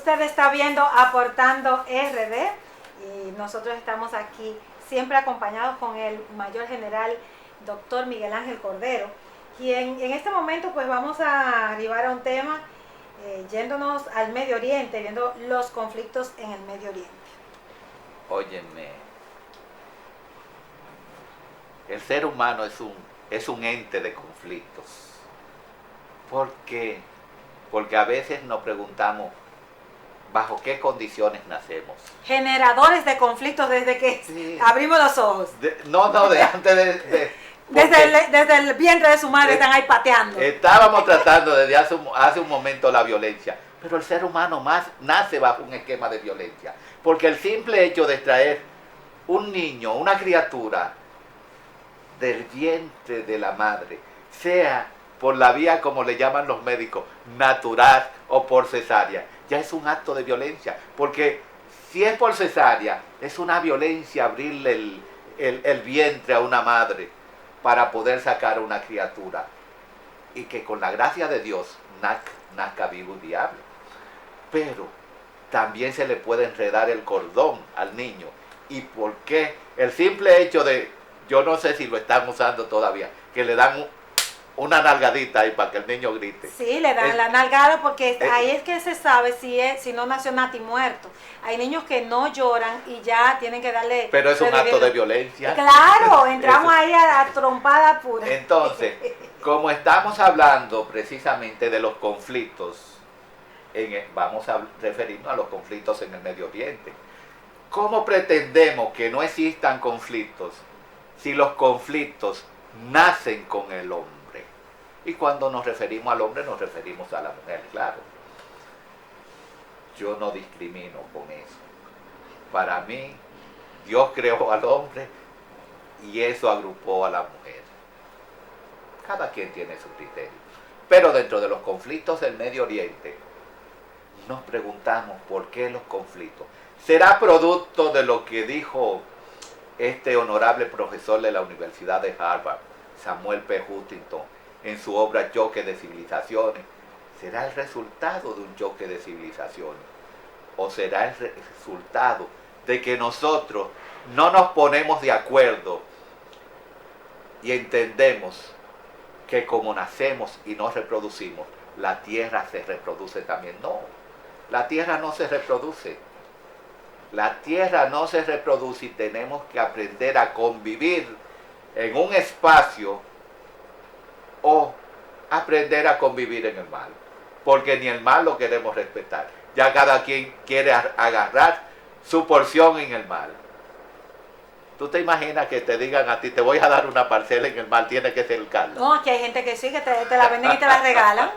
Usted está viendo Aportando RD y nosotros estamos aquí siempre acompañados con el mayor general doctor Miguel Ángel Cordero, quien en este momento pues vamos a arribar a un tema yéndonos al Medio Oriente, viendo los conflictos en el Medio Oriente. Óyeme, el ser humano es un ente de conflictos. ¿Por qué? Porque a veces nos preguntamos bajo qué condiciones nacemos. Generadores de conflictos desde que abrimos los ojos. De antes de desde el vientre de su madre están ahí pateando. Estábamos tratando desde hace un momento la violencia, pero el ser humano nace bajo un esquema de violencia. Porque el simple hecho de extraer un niño, una criatura del vientre de la madre, sea por la vía, como le llaman los médicos, natural o por cesárea, ya es un acto de violencia. Porque si es por cesárea, es una violencia abrirle el vientre a una madre para poder sacar a una criatura. Y que con la gracia de Dios nazca vivo y viable. Pero también se le puede enredar el cordón al niño. ¿Y por qué? El simple hecho de, yo no sé si lo están usando todavía, que le dan una nalgadita ahí para que el niño grite. Sí, le dan la nalgada porque ahí es que se sabe si no nació nati muerto. Hay niños que no lloran y ya tienen que darle... Pero es un acto de violencia. Claro, entramos ahí a trompada pura. Entonces, como estamos hablando precisamente de los conflictos, vamos a referirnos a los conflictos en el Medio Oriente. ¿Cómo pretendemos que no existan conflictos si los conflictos nacen con el hombre? Y cuando nos referimos al hombre, nos referimos a la mujer, claro. Yo no discrimino con eso. Para mí, Dios creó al hombre y eso agrupó a la mujer. Cada quien tiene su criterio. Pero dentro de los conflictos del Medio Oriente, nos preguntamos por qué los conflictos. ¿Será producto de lo que dijo este honorable profesor de la Universidad de Harvard, Samuel P. Huntington, en su obra Choque de Civilizaciones? ¿Será el resultado de un choque de civilizaciones? ¿O será el resultado de que nosotros no nos ponemos de acuerdo y entendemos que como nacemos y nos reproducimos, la tierra se reproduce también? No, la tierra no se reproduce. La tierra no se reproduce y tenemos que aprender a convivir en un espacio o aprender a convivir en el mal. Porque ni el mal lo queremos respetar. Ya cada quien quiere agarrar su porción en el mal. ¿Tú te imaginas que te digan a ti, te voy a dar una parcela en el mal, tienes que cercarla? No, aquí hay gente que sí, que te la venden y te la regalan.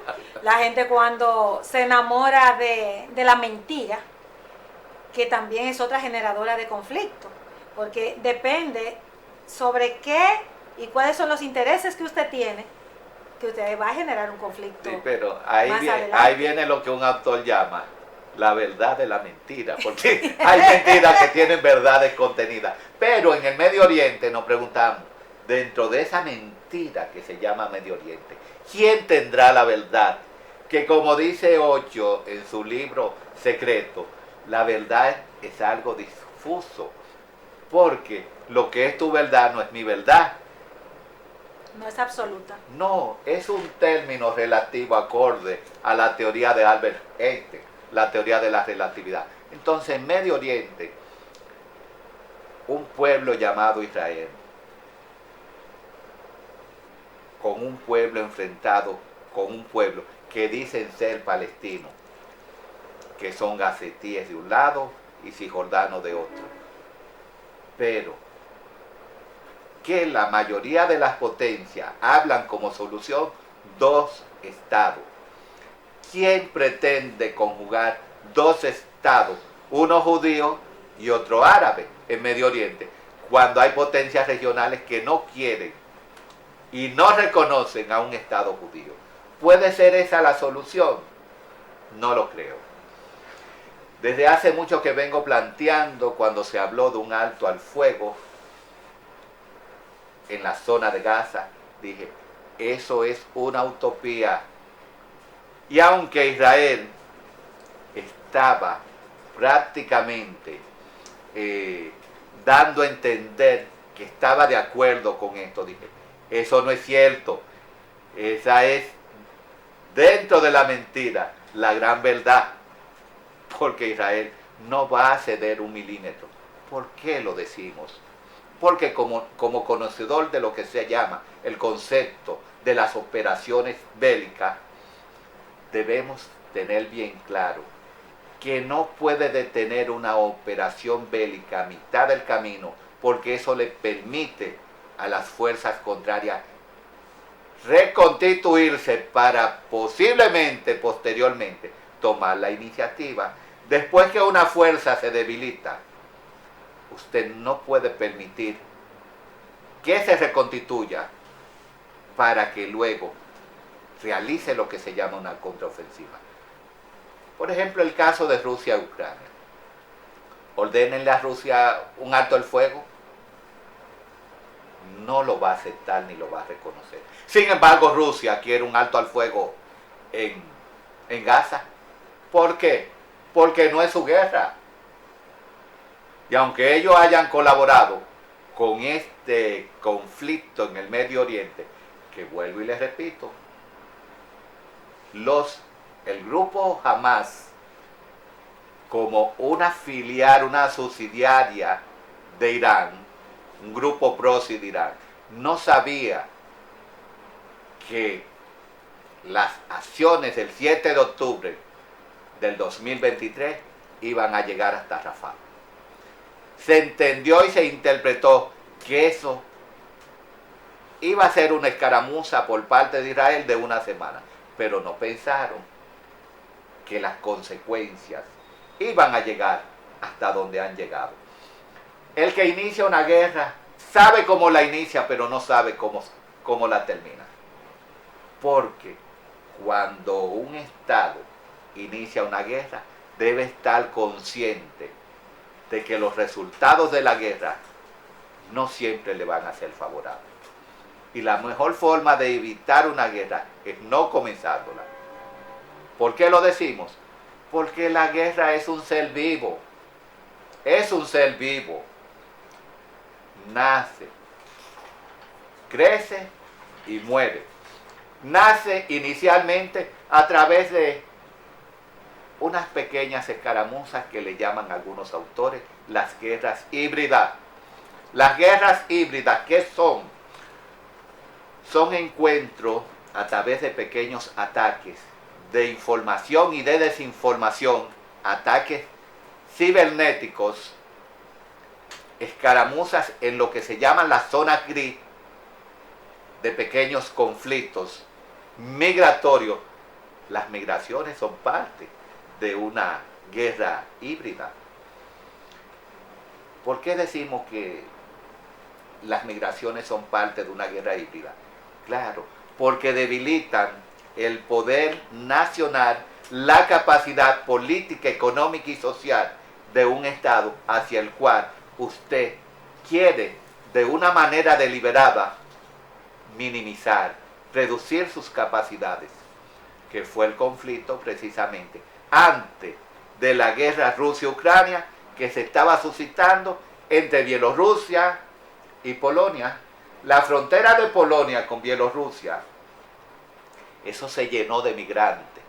La gente cuando se enamora de la mentira, que también es otra generadora de conflicto, porque depende sobre qué y cuáles son los intereses que usted tiene, que usted va a generar un conflicto. Sí, pero ahí viene lo que un autor llama la verdad de la mentira, porque hay mentiras que tienen verdades contenidas. Pero en el Medio Oriente nos preguntamos, dentro de esa mentira que se llama Medio Oriente, ¿quién tendrá la verdad? Que como dice Ocho en su libro secreto, la verdad es algo difuso, porque lo que es tu verdad no es mi verdad. No es absoluta. No, es un término relativo acorde a la teoría de Albert Einstein, la teoría de la relatividad. Entonces, en Medio Oriente, un pueblo llamado Israel, con un pueblo enfrentado con un pueblo que dicen ser palestino, que son gazetíes de un lado y cisjordanos de otro. Pero que la mayoría de las potencias hablan como solución dos estados. ¿Quién pretende conjugar dos estados, uno judío y otro árabe en Medio Oriente, cuando hay potencias regionales que no quieren y no reconocen a un estado judío? ¿Puede ser esa la solución? No lo creo. Desde hace mucho que vengo planteando, cuando se habló de un alto al fuego en la zona de Gaza, dije, eso es una utopía. Y aunque Israel estaba prácticamente dando a entender que estaba de acuerdo con esto. Dije, eso no es cierto. Esa es, dentro de la mentira, la gran verdad. Porque Israel no va a ceder un milímetro. ¿Por qué lo decimos? Porque como conocedor de lo que se llama el concepto de las operaciones bélicas, debemos tener bien claro que no puede detener una operación bélica a mitad del camino, porque eso le permite a las fuerzas contrarias reconstituirse para posiblemente, posteriormente, tomar la iniciativa. Después que una fuerza se debilita, usted no puede permitir que se reconstituya para que luego realice lo que se llama una contraofensiva. Por ejemplo, el caso de Rusia y Ucrania. Ordénenle a Rusia un alto el fuego. No lo va a aceptar ni lo va a reconocer. Sin embargo, Rusia quiere un alto al fuego en Gaza. ¿Por qué? Porque no es su guerra. Y aunque ellos hayan colaborado con este conflicto en el Medio Oriente, que vuelvo y les repito, el grupo Hamas, como una filial, una subsidiaria de Irán, un grupo proxy de Irán, no sabía que las acciones del 7 de octubre del 2023 iban a llegar hasta Rafah. Se entendió y se interpretó que eso iba a ser una escaramuza por parte de Israel de una semana, pero no pensaron que las consecuencias iban a llegar hasta donde han llegado. El que inicia una guerra sabe cómo la inicia, pero no sabe cómo la termina. Porque cuando un Estado inicia una guerra, debe estar consciente de que los resultados de la guerra no siempre le van a ser favorables. Y la mejor forma de evitar una guerra es no comenzándola. ¿Por qué lo decimos? Porque la guerra es un ser vivo. Es un ser vivo. Nace, crece y muere. Nace inicialmente a través de unas pequeñas escaramuzas que le llaman algunos autores las guerras híbridas. Las guerras híbridas, ¿qué son? Son encuentros a través de pequeños ataques de información y de desinformación, ataques cibernéticos, escaramuzas en lo que se llaman las zonas gris de pequeños conflictos migratorios. Las migraciones son parte de una guerra híbrida. ¿Por qué decimos que las migraciones son parte de una guerra híbrida? Claro, porque debilitan el poder nacional, la capacidad política, económica y social de un Estado hacia el cual usted quiere de una manera deliberada minimizar, reducir sus capacidades, que fue el conflicto precisamente antes de la guerra Rusia-Ucrania que se estaba suscitando entre Bielorrusia y Polonia. La frontera de Polonia con Bielorrusia, eso se llenó de migrantes,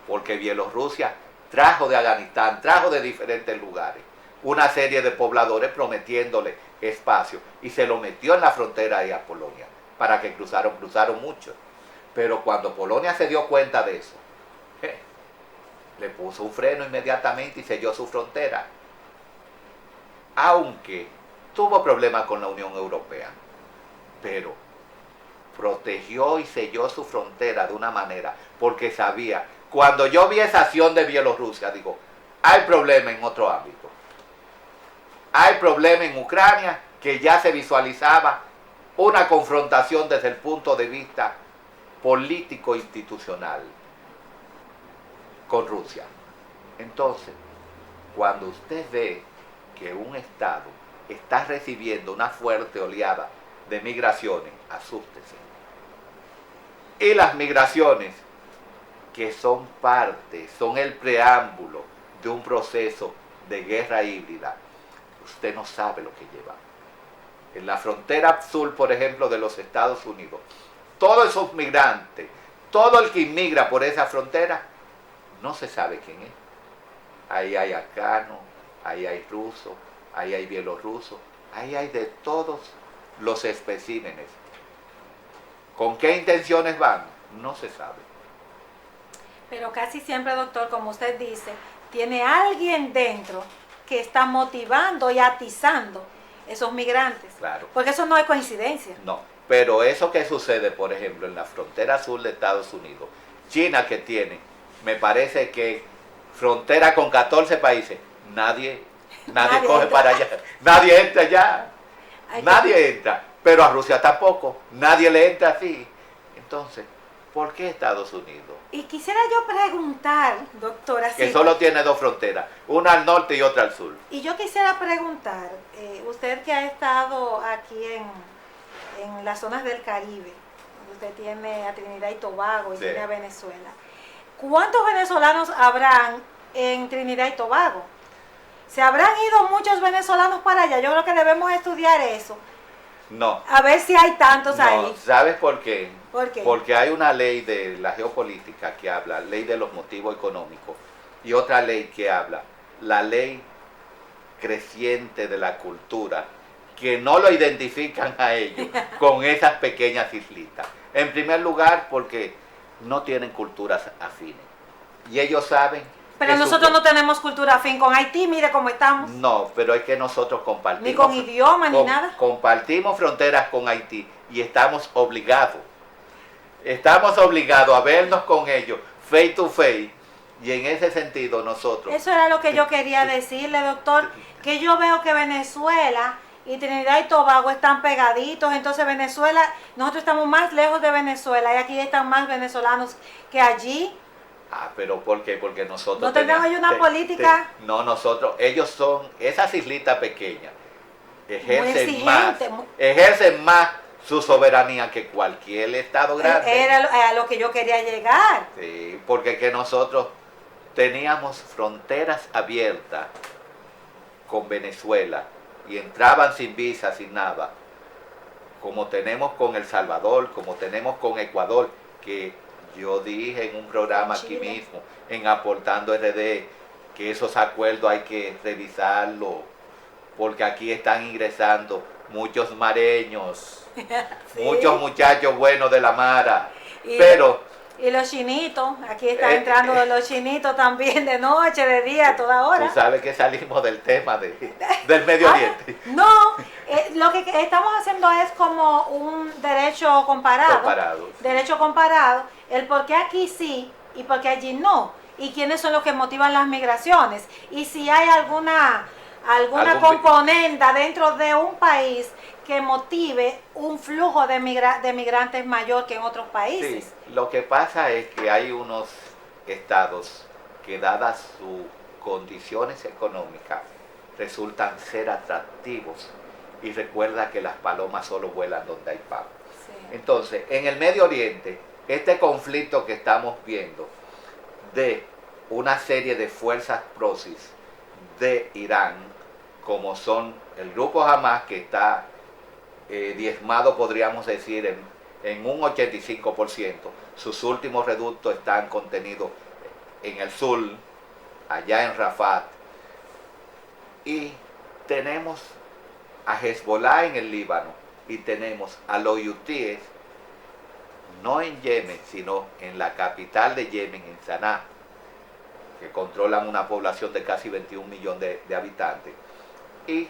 porque Bielorrusia trajo de Afganistán, trajo de diferentes lugares, una serie de pobladores prometiéndole espacio, y se lo metió en la frontera ahí a Polonia, para que cruzaron mucho. Pero cuando Polonia se dio cuenta de eso, le puso un freno inmediatamente y selló su frontera. Aunque tuvo problemas con la Unión Europea, pero protegió y selló su frontera de una manera, porque sabía, cuando yo vi esa acción de Bielorrusia, digo, hay problema en otro ámbito. Hay problema en Ucrania, que ya se visualizaba una confrontación desde el punto de vista político institucional con Rusia. Entonces, cuando usted ve que un Estado está recibiendo una fuerte oleada de migraciones, asústese. Y las migraciones, que son parte, son el preámbulo de un proceso de guerra híbrida, usted no sabe lo que lleva. En la frontera sur, por ejemplo, de los Estados Unidos, todos esos migrantes, todo el que inmigra por esa frontera, no se sabe quién es. Ahí hay afganos, ahí hay rusos, ahí hay bielorrusos, ahí hay de todos los especímenes. ¿Con qué intenciones van? No se sabe. Pero casi siempre, doctor, como usted dice, tiene alguien dentro que está motivando y atizando esos migrantes. Claro. Porque eso no es coincidencia. No, pero eso que sucede, por ejemplo, en la frontera sur de Estados Unidos, China que tiene, me parece que frontera con 14 países, nadie coge entra. para allá, nadie entra allá, nadie entra, pero a Rusia tampoco, nadie le entra así. Entonces, ¿por qué Estados Unidos? Y quisiera yo preguntar, doctora, Que solo tiene dos fronteras, una al norte y otra al sur. y yo quisiera preguntar, usted que ha estado aquí en las zonas del Caribe, donde usted tiene a Trinidad y Tobago y Sí. tiene a Venezuela, ¿cuántos venezolanos habrán en Trinidad y Tobago? ¿Se habrán ido muchos venezolanos para allá? Yo creo que debemos estudiar eso, No. a ver si hay tantos No, ahí. ¿sabes por qué? ¿Por qué? Porque hay una ley de la geopolítica que habla, ley de los motivos económicos, y otra ley que habla, la ley creciente de la cultura, que no lo identifican a ellos con esas pequeñas islitas. En primer lugar, porque no tienen culturas afines. Y ellos saben... Pero que nosotros no tenemos cultura afín con Haití, mire cómo estamos. No, pero es que nosotros compartimos... Ni con idioma, ni nada. Compartimos fronteras con Haití y estamos obligados a vernos con ellos face to face, y en ese sentido nosotros... Eso era lo que yo quería decirle, doctor, que yo veo que Venezuela y Trinidad y Tobago están pegaditos, entonces Venezuela, nosotros estamos más lejos de Venezuela y aquí están más venezolanos que allí. Ah, pero ¿por qué? Porque nosotros... ¿No tenemos ahí una política? No, nosotros, ellos son, esas islitas pequeñas, exigente, ejercen más su soberanía que cualquier estado grande. Era a lo que yo quería llegar. Sí, porque que nosotros teníamos fronteras abiertas con Venezuela y entraban sin visa, sin nada, como tenemos con El Salvador, como tenemos con Ecuador, que yo dije en un programa aquí mismo, en Aportando RD, que esos acuerdos hay que revisarlos, porque aquí están ingresando muchos mareños, sí, muchos muchachos buenos de la Mara, y los chinitos, aquí están entrando los chinitos también de noche, de día, a toda hora. Tú sabes que salimos del tema del Medio Oriente. No, lo que estamos haciendo es como un derecho comparado. Derecho comparado, el por qué aquí sí y por qué allí no. Y quiénes son los que motivan las migraciones. Y si hay alguna componente dentro de un país que motive un flujo de migrantes mayor que en otros países. Sí, lo que pasa es que hay unos estados que, dadas sus condiciones económicas, resultan ser atractivos. Y recuerda que las palomas solo vuelan donde hay pan. Sí. Entonces, en el Medio Oriente, este conflicto que estamos viendo de una serie de fuerzas proxys de Irán, como son el grupo Hamas, que está diezmado, podríamos decir, en un 85%. Sus últimos reductos están contenidos en el sur, allá en Rafat. Y tenemos a Hezbollah en el Líbano y tenemos a los hutíes, no en Yemen, sino en la capital de Yemen, en Sanaa, que controlan una población de casi 21 millones de habitantes y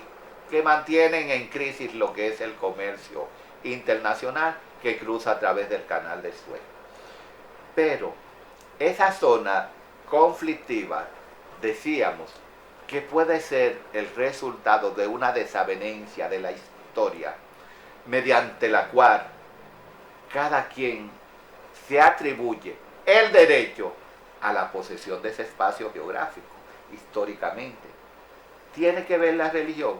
que mantienen en crisis lo que es el comercio internacional que cruza a través del canal de Suez. Pero esa zona conflictiva, decíamos, que puede ser el resultado de una desavenencia de la historia, mediante la cual cada quien se atribuye el derecho a la posesión de ese espacio geográfico, históricamente. ¿Tiene que ver la religión?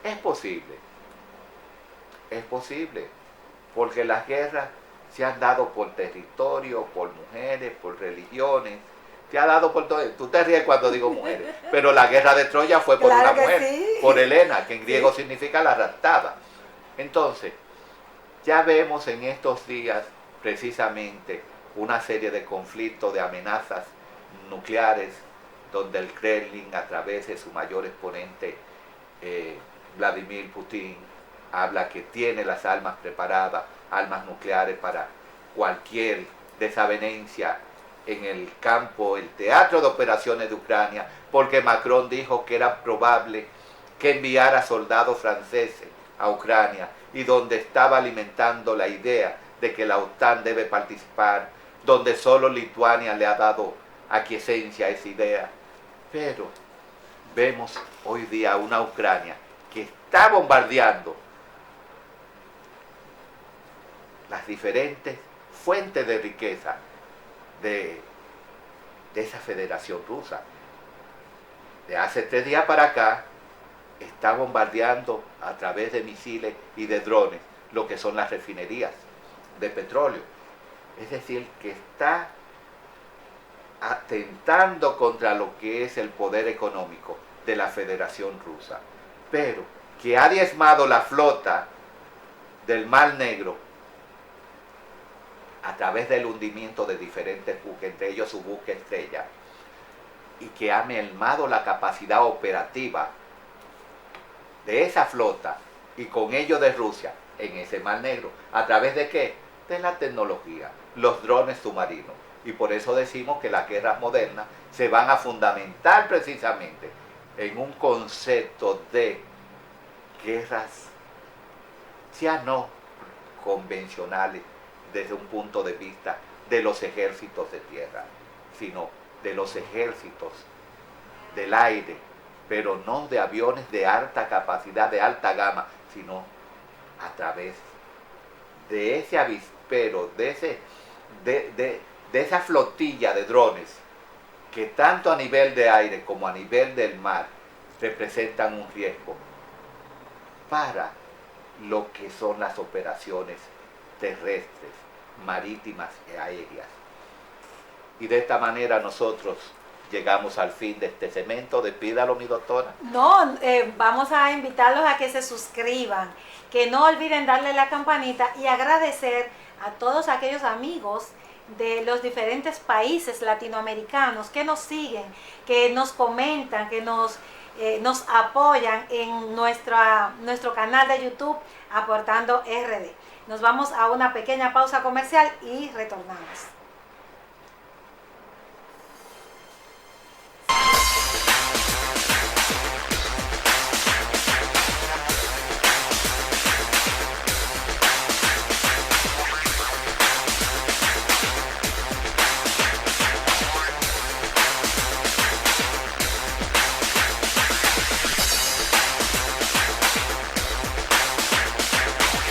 Es posible, porque las guerras se han dado por territorio, por mujeres, por religiones, Se ha dado por todo. Tú te ríes cuando digo mujeres, pero la guerra de Troya fue por Claro una que mujer, sí. por Helena, que en griego Sí. significa la raptada. Entonces, ya vemos en estos días precisamente una serie de conflictos, de amenazas nucleares, donde el Kremlin, a través de su mayor exponente, Vladimir Putin, habla que tiene las armas preparadas, armas nucleares para cualquier desavenencia en el campo, el teatro de operaciones de Ucrania, porque Macron dijo que era probable que enviara soldados franceses a Ucrania, y donde estaba alimentando la idea de que la OTAN debe participar, donde solo Lituania le ha dado aquiescencia a esa idea. Pero vemos hoy día una Ucrania que está bombardeando las diferentes fuentes de riqueza de esa Federación Rusa. De hace 3 días para acá, está bombardeando a través de misiles y de drones lo que son las refinerías de petróleo. Es decir, que está atentando contra lo que es el poder económico de la Federación Rusa, pero que ha diezmado la flota del Mar Negro a través del hundimiento de diferentes buques, entre ellos su buque estrella, y que ha mermado la capacidad operativa de esa flota y con ello de Rusia en ese Mar Negro. ¿A través de qué? De la tecnología, los drones submarinos. Y por eso decimos que las guerras modernas se van a fundamentar precisamente en un concepto de guerras ya no convencionales desde un punto de vista de los ejércitos de tierra, sino de los ejércitos del aire, pero no de aviones de alta capacidad, de alta gama, sino a través de ese avispero, de esa flotilla de drones que tanto a nivel de aire como a nivel del mar representan un riesgo para lo que son las operaciones terrestres, marítimas y aéreas. Y de esta manera nosotros llegamos al fin de este segmento. Despídalo, mi doctora. No, vamos a invitarlos a que se suscriban, que no olviden darle la campanita y agradecer a todos aquellos amigos de los diferentes países latinoamericanos que nos siguen, que nos comentan, que nos apoyan en nuestro canal de YouTube Aportando RD. Nos vamos a una pequeña pausa comercial y retornamos.